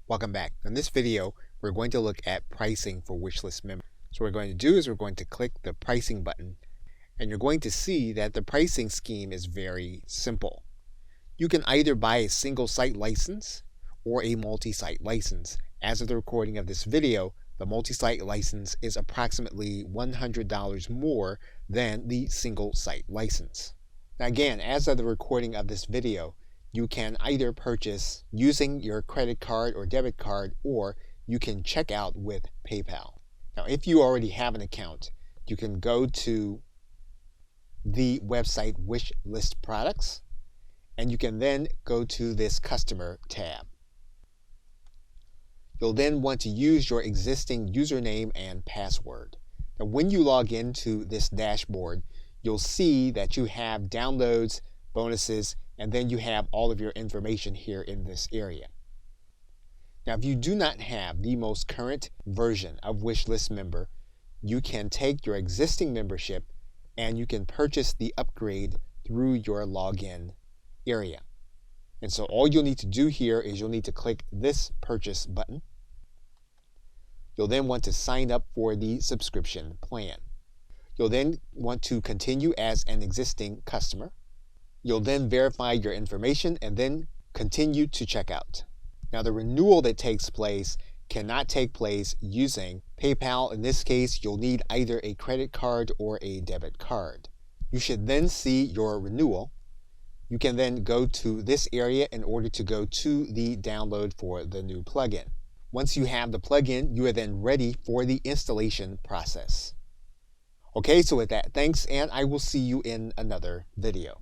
Welcome back. In this video, we're going to look at pricing for Wishlist members. So what we're going to do is we're going to click the pricing button, and you're going to see that the pricing scheme is very simple. You can either buy a single site license or a multi-site license. As of the recording of this video, the multi-site license is approximately $100 more than the single site license. Now again, as of the recording of this video, you can either purchase using your credit card or debit card, or you can check out with PayPal. Now, if you already have an account, you can go to the website Wishlist Products, and you can then go to this Customer tab. You'll then want to use your existing username and password. Now, when you log into this dashboard, you'll see that you have downloads, bonuses, and then you have all of your information here in this area. Now, if you do not have the most current version of Wishlist Member, you can take your existing membership and you can purchase the upgrade through your login area. And so all you'll need to do here is you'll need to click this purchase button. You'll then want to sign up for the subscription plan. You'll then want to continue as an existing customer. You'll then verify your information and then continue to check out. Now, the renewal that takes place cannot take place using PayPal. In this case, you'll need either a credit card or a debit card. You should then see your renewal. You can then go to this area in order to go to the download for the new plugin. Once you have the plugin, you are then ready for the installation process. Okay, so with that, thanks, and I will see you in another video.